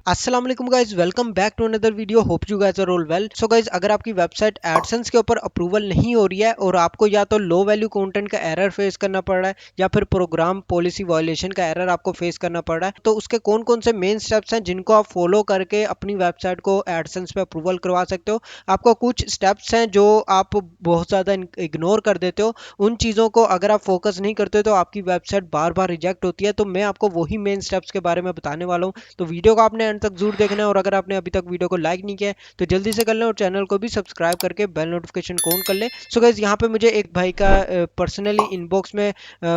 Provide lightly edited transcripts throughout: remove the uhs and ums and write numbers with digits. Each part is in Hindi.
अस्सलाम वालेकुम guys, welcome back to another video. Hope you guys are all well. So guys, अगर आपकी वेबसाइट एडसेंस के ऊपर अप्रूवल नहीं हो रही है और आपको या तो लो वैल्यू कंटेंट का एरर फेस करना पड़ रहा है या फिर प्रोग्राम पॉलिसी वायलेशन का एरर आपको फेस करना पड़ रहा है, तो उसके कौन कौन से मेन स्टेप्स हैं जिनको आप फॉलो करके अपनी वेबसाइट को एडसेंस पे अप्रूवल करवा सकते हो। आपको कुछ स्टेप्स हैं जो आप बहुत ज़्यादा इग्नोर कर देते हो। उन चीज़ों को अगर आप फोकस नहीं करते तो आपकी वेबसाइट बार बार रिजेक्ट होती है। तो मैं आपको वही मेन स्टेप्स के बारे में बताने वाला हूँ। तो वीडियो को आपने एंड तक जरूर देखना है, और अगर आपने अभी तक वीडियो को लाइक नहीं किया है तो जल्दी से कर लें और चैनल को भी सब्सक्राइब करके बेल नोटिफिकेशन को ऑन कर लें। सो गाइस, यहाँ पे मुझे एक भाई का पर्सनली इनबॉक्स में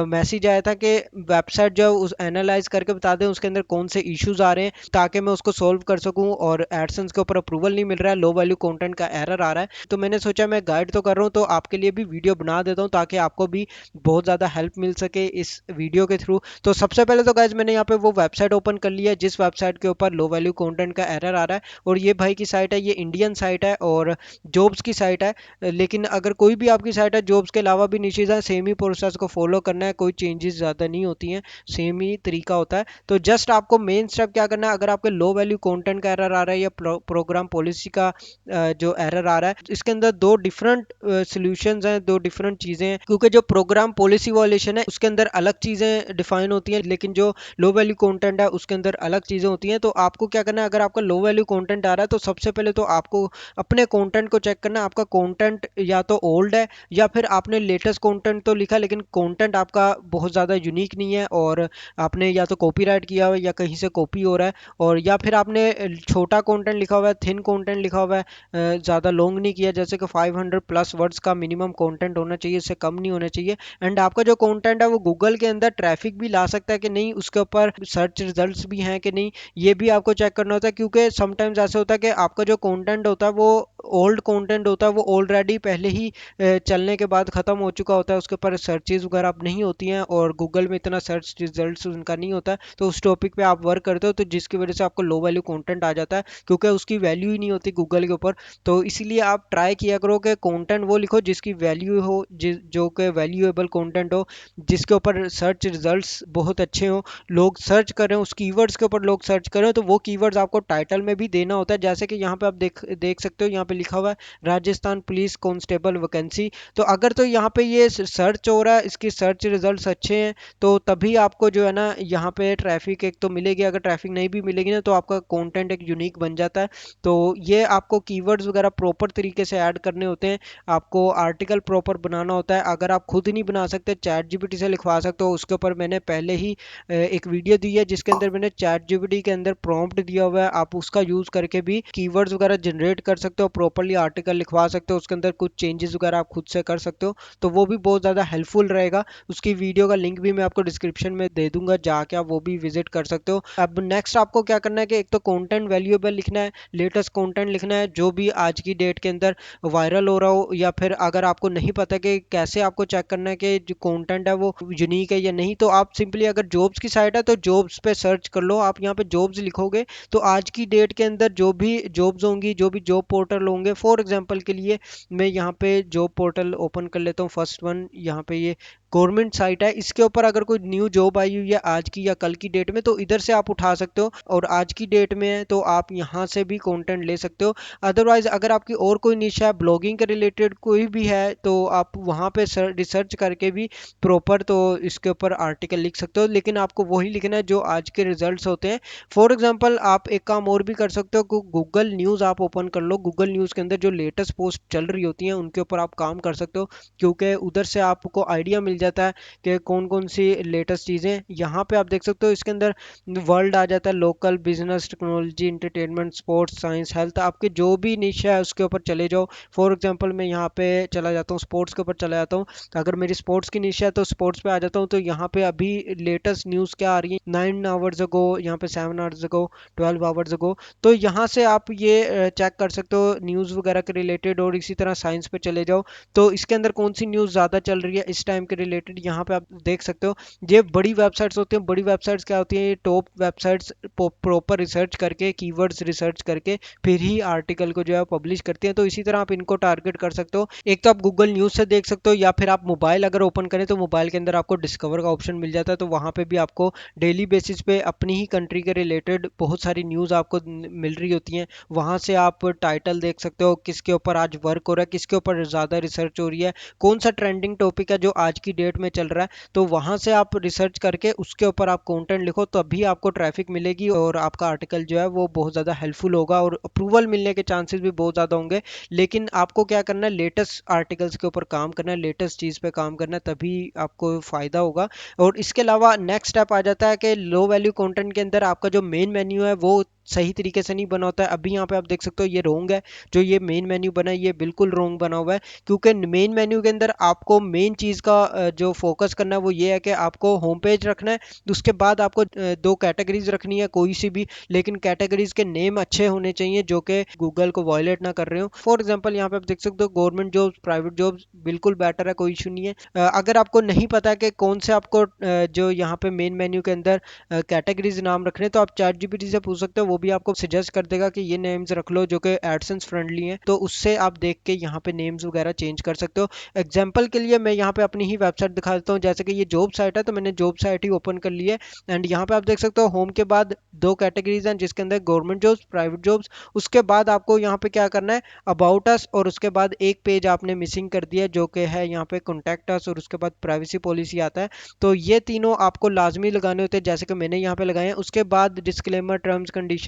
मैसेज आया था कि वेबसाइट जो उस एनालाइज करके बता दें उसके अंदर कौन से इश्यूज आ रहे हैं ताकि मैं उसको सोल्व कर सकूं, और एडसेंस के ऊपर अप्रूवल नहीं मिल रहा है, लो वैल्यू कंटेंट का एरर आ रहा है। तो मैंने सोचा मैं गाइड तो कर रहा हूँ तो आपके लिए भी वीडियो बना देता हूँ ताकि आपको भी बहुत ज़्यादा हेल्प मिल सके इस वीडियो के थ्रू। तो सबसे पहले तो गाइज मैंने यहाँ पे वो वेबसाइट ओपन कर लिया है जिस वेबसाइट के ऊपर लो वैल्यू कंटेंट का एरर आ रहा है, और ये भाई की साइट है, ये इंडियन साइट है और जॉब्स की साइट है। लेकिन अगर कोई भी आपकी साइट है, जॉब्स के अलावा भी नीचे है, सेम ही प्रोसेस को फॉलो करना है, कोई चेंजेस ज़्यादा नहीं होती हैं, सेम ही तरीका होता है। तो जस्ट आपको मेन स्टेप क्या करना है, अगर आपके लो वैल्यू कंटेंट का एरर आ रहा है या प्रोग्राम पॉलिसी का जो एरर आ रहा है, इसके अंदर दो डिफरेंट सॉल्यूशंस हैं, दो डिफरेंट चीज़ें हैं, क्योंकि जो प्रोग्राम पॉलिसी वायलेशन है उसके अंदर अलग चीज़ें डिफाइन होती हैं, लेकिन जो लो वैल्यू कंटेंट है उसके अंदर अलग चीज़ें होती हैं। तो आपको क्या करना है, अगर आपका लो वैल्यू कंटेंट आ रहा है तो सबसे पहले तो आपको अपने कंटेंट को चेक करना है। आपका कंटेंट या तो ओल्ड है या फिर आपने लेटेस्ट कंटेंट तो लिखा लेकिन कंटेंट आपका बहुत ज़्यादा यूनिक नहीं है, और आपने या तो कॉपीराइट किया हुआ है या कहीं से कॉपी हो रहा है, और या फिर आपने छोटा कंटेंट लिखा हुआ है, थिन कंटेंट लिखा हुआ है, ज़्यादा लॉन्ग नहीं किया, जैसे कि 500 प्लस वर्ड्स का मिनिमम कंटेंट होना चाहिए, इससे कम नहीं होना चाहिए। एंड आपका जो कंटेंट है वो गूगल के अंदर ट्रैफिक भी ला सकता है कि नहीं, उसके ऊपर सर्च रिजल्ट्स भी हैं कि नहीं, ये भी आपको चेक करना होता है। क्योंकि समटाइम्स ऐसा होता है कि आपका जो कंटेंट होता है वो ओल्ड कंटेंट होता है, वो ऑलरेडी पहले ही चलने के बाद ख़त्म हो चुका होता है, उसके ऊपर सर्चेज वगैरह अब नहीं होती हैं और गूगल में इतना सर्च रिजल्ट्स उनका नहीं होता है, तो उस टॉपिक पे आप वर्क करते हो तो जिसकी वजह से आपको लो वैल्यू कंटेंट आ जाता है, क्योंकि उसकी वैल्यू ही नहीं होती गूगल के ऊपर। तो इसीलिए आप ट्राई किया करो कि कंटेंट वो लिखो जिसकी वैल्यू हो, जो कि वैल्यूएबल कंटेंट हो, जिसके ऊपर सर्च रिजल्ट्स बहुत अच्छे हो, लोग सर्च कर रहे हैं, उस कीवर्ड्स के ऊपर लोग सर्च कर रहे हो, तो वो कीवर्ड्स आपको टाइटल में भी देना होता है। जैसे कि यहाँ पे आप देख सकते हो, यहाँ पे लिखा हुआ है राजस्थान पुलिस कांस्टेबल वैकेंसी। तो अगर तो यहाँ पे ये सर्च हो रहा है, इसकी सर्च रिजल्ट्स अच्छे हैं, तो तभी आपको जो है ना यहाँ पे ट्रैफिक एक तो मिलेगी। अगर ट्रैफिक नहीं भी मिलेगी ना तो आपका कंटेंट एक यूनिक बन जाता है। तो ये आपको कीवर्ड्स वगैरह प्रॉपर तरीके से ऐड करने होते हैं, आपको आर्टिकल प्रॉपर बनाना होता है। अगर आप खुद नहीं बना सकते, चैट जीपीटी से लिखवा सकते हो, उसके ऊपर मैंने पहले ही एक वीडियो दी है जिसके अंदर मैंने चैट जीपीटी के अंदर प्रॉम्प्ट दिया हुआ है, आप उसका यूज करके भी कीवर्ड्स वगैरह जनरेट कर सकते हो, प्रॉपरली आर्टिकल लिखवा सकते हो, उसके अंदर कुछ चेंजेस वगैरह आप खुद से कर सकते हो। तो वो भी बहुत ज़्यादा हेल्पफुल रहेगा। उसकी वीडियो का लिंक भी मैं आपको डिस्क्रिप्शन में दे दूंगा, जाके आप वो भी विजिट कर सकते हो। अब नेक्स्ट आपको क्या करना है कि एक तो कंटेंट वैल्यूएबल लिखना है, लेटेस्ट कंटेंट लिखना है जो भी आज की डेट के अंदर वायरल हो रहा हो, या फिर अगर आपको नहीं पता कि कैसे आपको चेक करना है कि जो कंटेंट है वो यूनिक है या नहीं, तो आप सिंपली अगर जॉब्स की साइट है तो जॉब्स पे सर्च कर लो। आप यहाँ पे जॉब्स लिखोगे तो आज की डेट के अंदर जो भी जॉब्स होंगी, जो भी जॉब पोर्टल होंगे, फॉर एग्जांपल के लिए मैं यहाँ पे जॉब पोर्टल ओपन कर लेता हूँ, फर्स्ट वन यहाँ पे ये गवर्नमेंट साइट है, इसके ऊपर अगर कोई न्यू जॉब आई हुई है आज की या कल की डेट में तो इधर से आप उठा सकते हो, और आज की डेट में है तो आप यहाँ से भी कंटेंट ले सकते हो। अदरवाइज अगर आपकी और कोई निशा है, ब्लॉगिंग के रिलेटेड कोई भी है, तो आप वहाँ पे रिसर्च करके भी प्रॉपर तो इसके ऊपर आर्टिकल लिख सकते हो, लेकिन आपको वही लिखना है जो आज के रिजल्ट्स होते हैं। फॉर एग्जांपल आप एक काम और भी कर सकते हो, गूगल न्यूज़ आप ओपन कर लो, गूगल न्यूज़ के अंदर जो लेटेस्ट पोस्ट चल रही होती हैं उनके ऊपर आप काम कर सकते हो, क्योंकि उधर से आपको आइडिया मिल जाता है कि कौन कौन सी लेटेस्ट चीज़ें। यहाँ पे आप देख सकते हो इसके अंदर वर्ल्ड आ जाता है, local, business, technology, entertainment, sports, science, health, आपके जो भी निशा है उसके ऊपर चले जाओ। फॉर एग्जांपल मैं यहाँ पे चला जाता हूँ, स्पोर्ट्स के ऊपर चला जाता हूँ, तो अगर मेरी स्पोर्ट्स की निशा है तो स्पोर्ट्स पे आ जाता हूँ। तो यहाँ पे अभी लेटेस्ट न्यूज़ क्या आ रही है, 9 आवर्स अगो, यहाँ पे 7 आवर्स अगो, 12 आवर्स अगो। तो यहाँ से आप ये चेक कर सकते हो न्यूज़ वगैरह के रिलेटेड, और इसी तरह साइंस पे चले जाओ तो इसके अंदर कौन सी न्यूज़ ज़्यादा चल रही है इस टाइम के रिलेटेड यहाँ पे आप देख सकते हो। ये बड़ी वेबसाइट्स होती हैं। बड़ी वेबसाइट्स क्या होती हैं, ये टॉप वेबसाइट्स प्रॉपर रिसर्च करके, कीवर्ड्स रिसर्च करके फिर ही आर्टिकल को जो है पब्लिश करती हैं। तो इसी तरह आप इनको टारगेट कर सकते हो। एक तो आप गूगल न्यूज़ से देख सकते हो, या फिर आप मोबाइल अगर ओपन करें तो मोबाइल के अंदर आपको डिस्कवर का ऑप्शन मिल जाता है। तो वहाँ पे भी आपको डेली बेसिस पे अपनी ही कंट्री के रिलेटेड बहुत सारी न्यूज़ आपको मिल रही होती हैं। वहाँ से आप टाइटल देख सकते हो, किसके ऊपर आज वर्क हो रहा है, किसके ऊपर ज़्यादा रिसर्च हो रही है, कौन सा ट्रेंडिंग टॉपिक है जो आज की डेट में चल रहा है। तो वहाँ से आप रिसर्च करके उसके ऊपर आप कंटेंट लिखो, तभी आपको ट्रैफिक मिलेगी और आपका आर्टिकल जो है वो बहुत ज़्यादा हेल्पफुल होगा और अप्रूवल मिलने के चांसेस भी बहुत ज़्यादा होंगे। लेकिन आपको क्या करना है, लेटेस्ट आर्टिकल्स के ऊपर काम करना है, लेटेस्ट चीज़ पे काम करना है, तभी आपको फ़ायदा होगा। और इसके अलावा नेक्स्ट स्टेप आ जाता है कि लो वैल्यू कंटेंट के अंदर आपका जो मेन मेन्यू है वो सही तरीके से नहीं बना होता है। अभी यहाँ पे आप देख सकते हो ये रोंग है, जो ये मेन मेन्यू बना है ये बिल्कुल रोंग बना हुआ है। क्योंकि मेन मेन्यू के अंदर आपको मेन चीज़ का जो फोकस करना है वो ये है कि आपको होम पेज रखना है। उसके बाद आपको दो कैटेगरीज रखनी है कोई सी भी, लेकिन कैटेगरीज के नेम अच्छे होने चाहिए जो कि गूगल को वायलेट ना कर रहे हो। फॉर एग्जाम्पल यहाँ पे आप देख सकते हो गवर्नमेंट जॉब्स, प्राइवेट जॉब्स, बिल्कुल बेटर है, कोई इशू नहीं है। अगर आपको नहीं पता है कि कौन से आपको जो यहाँ पे मेन मेन्यू के अंदर कैटेगरीज नाम रखने, तो आप चैट जीपीटी से पूछ सकते हो, वो भी आपको सजेस्ट कर देगा कि ये नेम्स रख लो जो कि एडसेंस फ्रेंडली हैं। तो उससे आप देख के यहाँ पे नेम्स वगैरह चेंज कर सकते हो। एग्जाम्पल के लिए मैं यहाँ पे अपनी ही वेबसाइट दिखा देता हूँ। जैसे कि ये जॉब साइट है, तो मैंने जॉब साइट ही ओपन कर ली है। एंड यहाँ पे आप देख सकते हो होम के बाद दो कैटेगरीज हैं जिसके अंदर गवर्नमेंट जॉब्स, प्राइवेट जॉब्स। उसके बाद आपको यहाँ पे क्या करना है, अबाउट अस, और उसके बाद एक पेज आपने मिसिंग कर दिया जो कि है यहाँ पे कॉन्टैक्ट अस, और उसके बाद प्राइवेसी पॉलिसी आता है। तो ये तीनों आपको लाजमी लगाने होते हैं जैसे कि मैंने यहाँ पे लगाए हैं। उसके बाद डिस्क्लेमर, टर्म्स कंडीशंस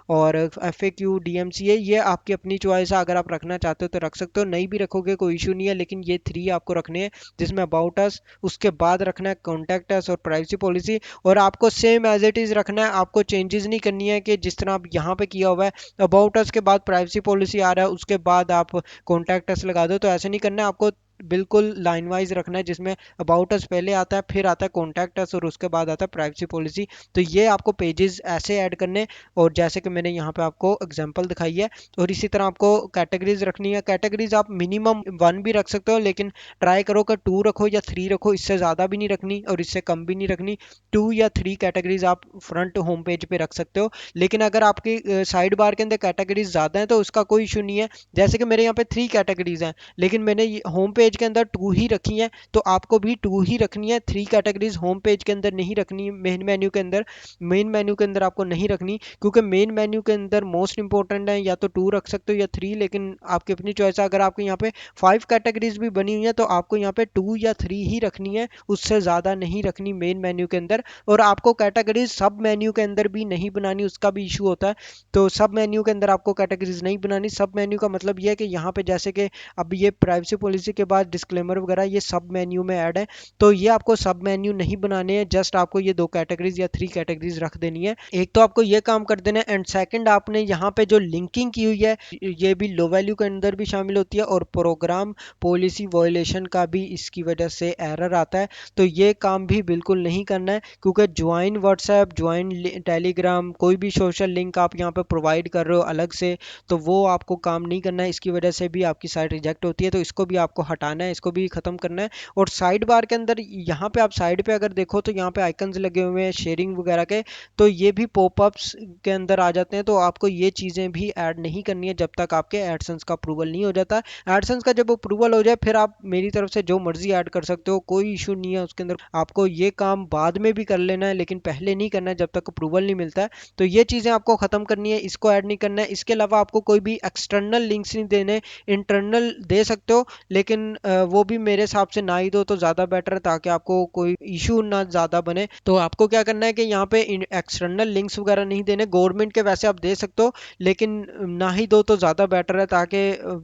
और एफएक्यू, डीएमसीए, ये आपकी अपनी चॉइस है। अगर आप रखना चाहते हो तो रख सकते हो, नहीं भी रखोगे कोई इशू नहीं है। लेकिन ये थ्री आपको रखने हैं, जिसमें अबाउट अस, उसके बाद रखना है कॉन्टैक्ट अस और प्राइवेसी पॉलिसी। और आपको सेम एज इट इज़ रखना है, आपको चेंजेस नहीं करनी है कि जिस तरह आप यहाँ पे किया हुआ है, अबाउट अस के बाद प्राइवेसी पॉलिसी आ रहा है उसके बाद आप कॉन्टैक्ट अस लगा दो। तो ऐसे नहीं करना है, आपको बिल्कुल लाइन वाइज रखना है, जिसमें अबाउट अस पहले आता है, फिर आता है कॉन्टैक्ट अस और उसके बाद आता है प्राइवेसी पॉलिसी। तो ये आपको पेजेस ऐसे ऐड करने, और जैसे कि मैंने यहाँ पे आपको एग्जांपल दिखाई है। और इसी तरह आपको कैटेगरीज रखनी है। कैटेगरीज आप मिनिमम वन भी रख सकते हो, लेकिन ट्राई करो कि टू रखो या थ्री रखो, इससे ज़्यादा भी नहीं रखनी और इससे कम भी नहीं रखनी। टू या थ्री कैटेगरीज आप फ्रंट होम पेज पे रख सकते हो। लेकिन अगर आपकी साइड बार के अंदर कैटेगरीज ज़्यादा है तो उसका कोई इशू नहीं है। जैसे कि मेरे यहाँ पे थ्री कैटेगरीज हैं, लेकिन मैंने होम पेज के अंदर टू ही रखी है, तो आपको भी टू ही रखनी है। थ्री कैटेगरीज होम पेज के अंदर नहीं रखनी, मेन मेन्यू के अंदर, मेन मेन्यू के अंदर आपको नहीं रखनी। क्योंकि मेन मेन्यू के अंदर मोस्ट इंपॉर्टेंट है, या तो टू रख सकते हो या थ्री, लेकिन आपकी अपनी चॉइस है। अगर आपको यहाँ पे फाइव कैटेगरीज भी बनी हुई है तो आपको यहाँ पे टू या थ्री ही रखनी है, उससे ज़्यादा नहीं रखनी मेन मेन्यू के अंदर। और आपको कैटेगरीज सब मेन्यू के अंदर भी नहीं बनानी, उसका भी इशू होता है। तो सब मेन्यू के अंदर आपको कैटेगरीज नहीं बनानी। सब मेन्यू का मतलब ये है कि यहाँ पे जैसे कि अब ये प्राइवेसी पॉलिसी के बाद डिस्क्लेमर वगैरह ये सब मेन्यू में ऐड है, तो ये आपको सब मेन्यू नहीं बनाने हैं। जस्ट आपको ये दो कैटेगरीज या थ्री कैटेगरीज रख देनी है। एक तो आपको ये काम कर देना है, एंड सेकंड आपने यहाँ पे जो लिंकिंग की हुई है ये भी लो वैल्यू के अंदर भी शामिल होती है, और प्रोग्राम पॉलिसी वायलेशन का भी इसकी वजह से एरर आता है। तो ये काम भी बिल्कुल नहीं करना है, क्योंकि ज्वाइन व्हाट्सएप, ज्वाइन टेलीग्राम, कोई भी सोशल लिंक आप यहाँ पे प्रोवाइड कर रहे हो अलग से, तो वो आपको काम नहीं करना है। इसकी वजह से भी आपकी साइट रिजेक्ट होती है, तो इसको भी आपको हटाना है, इसको भी खत्म करना है। और साइड बार के अंदर यहाँ पे आप साइड पे अगर देखो तो यहाँ पे आइकन्स लगे हुए हैं शेयरिंग वगैरह के, तो ये भी पॉपअप्स के अंदर आ जाते हैं। तो आपको ये चीज़ें भी ऐड नहीं करनी है जब तक आपके एडसेंस का अप्रूवल नहीं हो जाता। एडसेंस का जब अप्रूवल हो जाए फिर आप मेरी तरफ से जो मर्जी ऐड कर सकते हो, कोई इशू नहीं है उसके अंदर। आपको ये काम बाद में भी कर लेना है, लेकिन पहले नहीं करना है जब तक अप्रूवल नहीं मिलता है। तो ये चीज़ें आपको खत्म करनी है, इसको ऐड नहीं करना है। इसके अलावा आपको कोई भी एक्सटर्नल लिंक्स नहीं देने, इंटरनल दे सकते हो, लेकिन वो भी मेरे हिसाब से ना ही दो तो ज़्यादा बेटर है, ताकि आपको कोई इशू ना ज़्यादा बने। तो आपको क्या करना है कि यहाँ पे एक्सटर्नल लिंक्स वगैरह नहीं देने। गवर्नमेंट के वैसे आप दे सकते हो, लेकिन ना ही दो तो ज़्यादा बेटर है, ताकि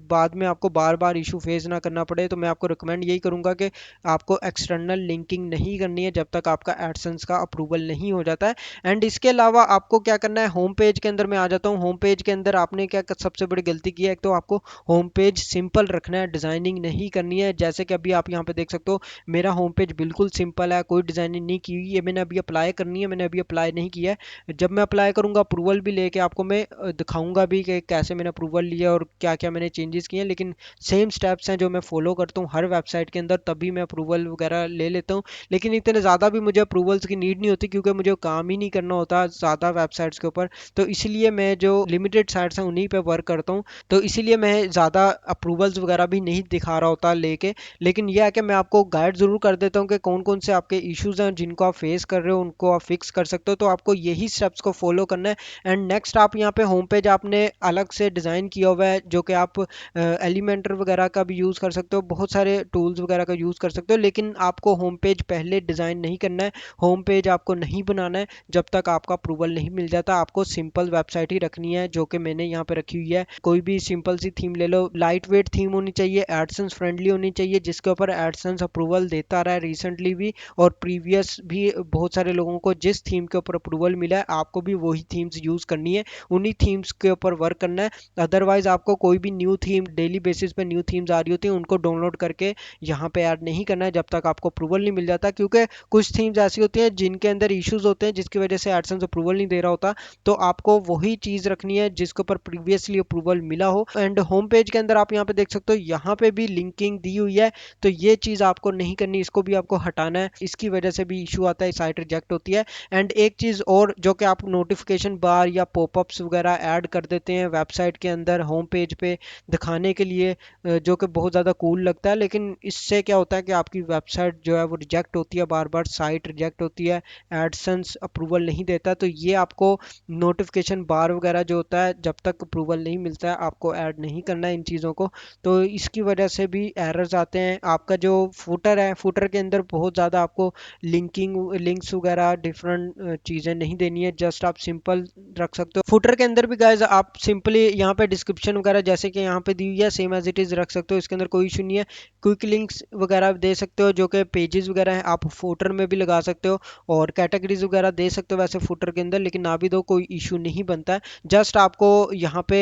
बाद में आपको बार बार इशू फेस ना करना पड़े। तो मैं आपको रिकमेंड यही करूँगा कि आपको एक्सटर्नल लिंकिंग नहीं करनी है जब तक आपका एडसेंस का अप्रूवल नहीं हो जाता है। एंड इसके अलावा आपको क्या करना है, होम पेज के अंदर मैं आ जाता हूँ। होम पेज के अंदर आपने क्या सबसे बड़ी गलती की है, एक तो आपको होम पेज सिंपल रखना है, डिजाइनिंग नहीं करनी है। जैसे कि अभी आप यहाँ पे देख सकते हो मेरा होम पेज बिल्कुल सिंपल है, कोई डिजाइनिंग नहीं की हुई। ये मैंने अभी अप्लाई करनी है, मैंने अभी अप्लाई नहीं किया है। जब मैं अप्लाई करूंगा अप्रूवल भी लेके आपको मैं दिखाऊंगा भी कि कैसे मैंने अप्रूवल लिया और क्या क्या मैंने चेंजेस किए हैं। लेकिन सेम स्टेप्स हैं जो मैं फॉलो करता हूँ हर वेबसाइट के अंदर, तभी मैं अप्रूवल वगैरह ले लेता हूँ। लेकिन इतने ज़्यादा भी मुझे अप्रूवल्स की नीड नहीं होती, क्योंकि मुझे काम ही नहीं करना होता ज़्यादा वेबसाइट्स के ऊपर। तो इसलिए मैं जो लिमिटेड साइट्स हैं उन्हीं पे वर्क करता हूँ। तो इसीलिए मैं ज़्यादा अप्रूवल्स वगैरह भी नहीं दिखा रहा होता लेके। लेकिन यह है कि मैं आपको गाइड ज़रूर कर देता हूँ कि कौन कौन से आपके इश्यूज हैं जिनको आप फेस कर रहे हो, उनको आप फिक्स कर सकते हो। तो आपको यही स्टेप्स को फॉलो करना है। एंड नेक्स्ट आप यहाँ पे होम पेज आपने अलग से डिज़ाइन किया हुआ है, जो कि आप एलिमेंटर वगैरह का भी यूज़ कर सकते हो, बहुत सारे टूल्स वगैरह का यूज़ कर सकते हो। लेकिन आपको होम पेज पहले डिज़ाइन नहीं करना है, होम पेज आपको नहीं बनाना है जब तक आपका अप्रूवल नहीं मिल जाता। आपको सिंपल वेबसाइट ही रखनी है, जो कि मैंने यहाँ पे रखी हुई है। कोई भी सिंपल सी थीम ले लो, लाइट वेट थीम होनी चाहिए, एडसेंस फ्रेंडली होनी चाहिए, जिसके ऊपर एडसेंस अप्रूवल देता रहा है रिसेंटली भी और प्रीवियस भी। बहुत सारे लोगों को जिस थीम के ऊपर अप्रूवल मिला है आपको भी वही थीम्स यूज़ करनी है, उन्हीं थीम्स के ऊपर वर्क करना है। अदरवाइज आपको कोई भी न्यू थीम, डेली बेसिस पे न्यू थीम्स आ रही होती हैं, उनको डाउनलोड करके यहाँ पे ऐड नहीं करना है जब तक आपको अप्रूवल नहीं मिल जाता। क्योंकि कुछ थीम्स ऐसी होती हैं जिनके अंदर इश्यूज होते हैं, जिसकी वजह से एडसेंस अप्रूवल नहीं दे रहा होता। तो आपको वही चीज रखनी है जिसके ऊपर प्रीवियसली अप्रूवल मिला हो। एंड होम पेज के अंदर आप यहाँ पे देख सकते हो, यहाँ पे भी लिंकिंग दी हुई है। तो ये चीज आपको नहीं करनी, इसको भी आपको हटाना है, इसकी वजह से भी इशू आता है, साइट रिजेक्ट होती है। एंड एक चीज और, जो कि आप नोटिफिकेशन बार या पॉपअप्स वगैरह ऐड कर देते हैं वेबसाइट के अंदर होम पेज पे दिखाने के लिए, जो कि बहुत ज़्यादा कूल लगता है। लेकिन इससे क्या होता है कि आपकी वेबसाइट जो है वो रिजेक्ट होती है, बार बार साइट रिजेक्ट होती है, एडसेंस अप्रूवल नहीं देता। तो ये आपको नोटिफिकेशन बार वगैरह जो होता है, जब तक अप्रूवल नहीं मिलता है आपको ऐड नहीं करना है इन चीज़ों को। तो इसकी वजह से भी एरर्स आते हैं। आपका जो फुटर है, फुटर के अंदर बहुत ज़्यादा आपको लिंक्स वगैरह डिफरेंट चीज़ें नहीं देनी है, जस्ट आप सिंपल रख सकते हो। फुटर के अंदर भी गाइज आप सिंपली यहाँ पे डिस्क्रिप्शन वगैरह जैसे कि यहाँ पे दी हुई है सेम एज इट इज़ रख सकते हो, इसके अंदर कोई इशू नहीं है। क्विक लिंक्स वगैरह दे सकते हो, जो कि पेजेस वगैरह हैं आप फुटर में भी लगा सकते हो, और कैटेगरीज वगैरह दे सकते हो वैसे फुटर के अंदर, लेकिन ना भी दो कोई इशू नहीं बनता है। जस्ट आपको यहाँ पे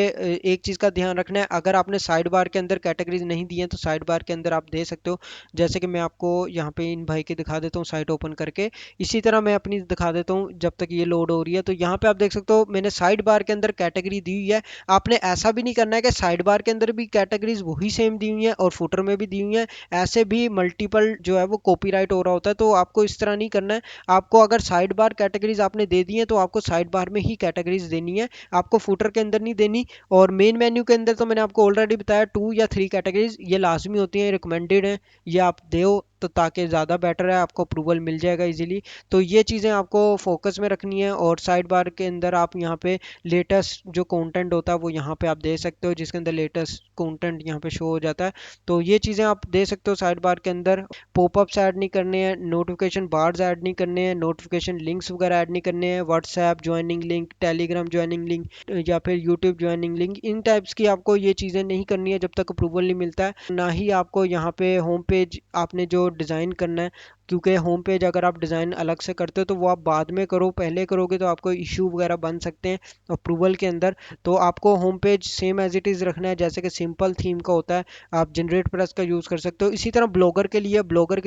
एक चीज़ का ध्यान रखना है, अगर आपने साइड बार के अंदर कैटेगरीज नहीं दी है तो साइड बार के अंदर आप दे सकते हो। जैसे कि मैं आपको यहाँ पे इन भाई के दिखा देता हूँ साइट ओपन करके, इसी तरह मैं अपनी दिखा देता हूँ जब तक ये लोड हो रही है। तो यहाँ पे आप देख सकते हो मैंने साइड बार के अंदर कैटेगरी दी हुई है। आपने ऐसा भी नहीं करना है कि साइड बार के अंदर भी कैटेगरीज वही सेम दी हुई हैं और फुटर में भी दी हुई हैं, ऐसे भी मल्टीपल जो है वो कॉपीराइट हो रहा होता है। तो आपको इस तरह नहीं करना है। आपको अगर साइड बार कैटेगरीज आपने दे दी है तो आपको साइड बार में ही कैटेगरीज देनी है, आपको फुटर के अंदर नहीं देनी। और मेन मेन्यू के अंदर तो मैंने आपको ऑलरेडी बताया 2 या 3 कैटेगरीज ये लाजमी होती हैं, रिकमेंडेड है, ये आप दो तो ताकि ज़्यादा बेटर है, आपको अप्रूवल मिल जाएगा इजीली। तो ये चीज़ें आपको फोकस में रखनी है। और साइड बार के अंदर आप यहाँ पे लेटेस्ट जो कंटेंट होता है वो यहाँ पे आप दे सकते हो, जिसके अंदर लेटेस्ट कंटेंट यहाँ पे शो हो जाता है। तो ये चीज़ें आप दे सकते हो साइड बार के अंदर। पॉपअप्स ऐड नहीं करने हैं, नोटिफिकेशन बार्स ऐड नहीं करने हैं, नोटिफिकेशन लिंक्स वगैरह ऐड नहीं करने हैं, WhatsApp joining link, Telegram joining link या फिर यूट्यूब ज्वाइनिंग लिंक, इन टाइप्स की आपको ये चीज़ें नहीं करनी है जब तक अप्रूवल नहीं मिलता है। ना ही आपको यहाँ पे होम पेज आपने जो डिज़ाइन करना है, क्योंकि होम पेज अगर आप डिज़ाइन अलग से करते हो तो वो आप बाद में करो, पहले करोगे तो आपको इशू वगैरह बन सकते हैं अप्रूवल के अंदर। तो आपको home page same as it is रखना है, जैसे कि सिंपल थीम का होता है आप जनरेट प्रेस का यूज़ कर सकते हो। इसी तरह ब्लॉगर के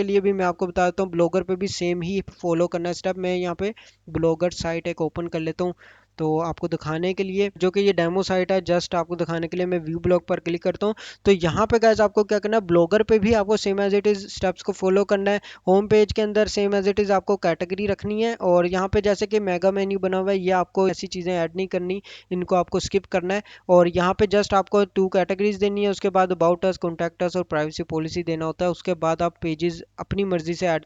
लिए भी मैं आपको बता देता हूँ, ब्लॉगर पे भी सेम ही फॉलो करना है स्टेप। मैं यहाँ पे ब्लॉगर साइट एक ओपन कर लेता हूँ, तो आपको दिखाने के लिए, जो कि ये डेमो साइट है, जस्ट आपको दिखाने के लिए मैं व्यू ब्लॉग पर क्लिक करता हूँ। तो यहाँ पे गाइस आपको क्या करना है, ब्लॉगर पे भी आपको same as it is steps को फॉलो करना है। होम पेज के अंदर सेम एज इट इज आपको कैटेगरी रखनी है, और यहाँ पे जैसे कि मेगा मेन्यू बना हुआ है, ये आपको ऐसी चीज़ें ऐड नहीं करनी, इनको आपको स्किप करना है। और यहाँ पे जस्ट आपको 2 कैटेगरीज देनी है, उसके बाद अबाउट अस, कॉन्टैक्ट अस और प्राइवेसी पॉलिसी देना होता है। उसके बाद आप पेजेस अपनी मर्जी से ऐड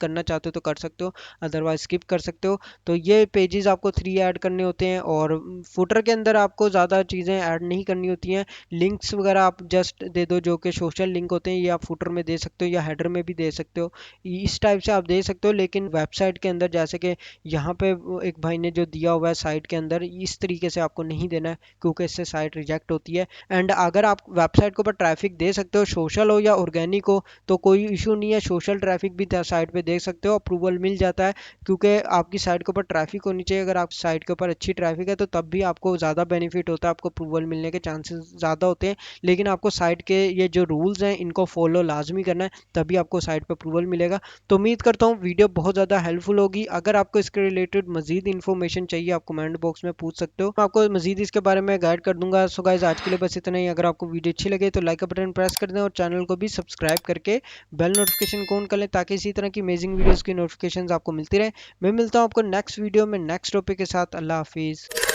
करना चाहते हो तो कर सकते हो, अदरवाइज स्किप कर सकते हो। तो ये पेजेस आपको 3 ऐड करने होते हैं। और फुटर के अंदर आपको ज़्यादा चीज़ें ऐड नहीं करनी होती हैं, लिंक्स वगैरह आप जस्ट दे दो, जो कि सोशल लिंक होते हैं, ये आप फुटर में दे सकते हो या हेडर में भी दे सकते हो, इस टाइप से आप दे सकते हो। लेकिन वेबसाइट के अंदर जैसे कि यहाँ पे एक भाई ने जो दिया हुआ है साइट के अंदर, इस तरीके से आपको नहीं देना है, क्योंकि इससे साइट रिजेक्ट होती है। एंड अगर आप वेबसाइट के ऊपर ट्रैफिक दे सकते हो, सोशल हो या ऑर्गेनिक हो, तो कोई इशू नहीं है, सोशल ट्रैफिक भी साइट पे दे सकते हो, अप्रूवल मिल जाता है। क्योंकि आपकी साइट के ऊपर ट्रैफिक होनी चाहिए, अगर आप साइट के ऊपर अच्छी ट्रैफिक है तो तब भी आपको ज़्यादा बेनिफिट होता है, आपको अप्रूवल मिलने के चांसेस ज़्यादा होते हैं। लेकिन आपको साइट के ये जो रूल्स हैं इनको फॉलो लाजमी करना है, तभी आपको साइट पर अप्रूवल मिलेगा। तो उम्मीद करता हूँ वीडियो बहुत ज़्यादा हेल्पफुल होगी। अगर आपको इसके रिलेटेड मजीद इन्फॉर्मेशन चाहिए आप कमेंट बॉक्स में पूछ सकते हो, मैं आपको मजीद इसके बारे में गाइड कर दूंगा। सो गाइज आज के लिए बस इतना ही। अगर आपको वीडियो अच्छी लगे तो लाइक का बटन प्रेस कर दें और चैनल को भी सब्सक्राइब करके बेल नोटिफिकेशन को ऑन कर लें, ताकि इसी तरह की अमेजिंग वीडियोस की नोटिफिकेशंस आपको मिलती रहे। मैं मिलता हूँ आपको नेक्स्ट वीडियो में नेक्स्ट टॉपिक के साथ। अल्लाह हाफिज़।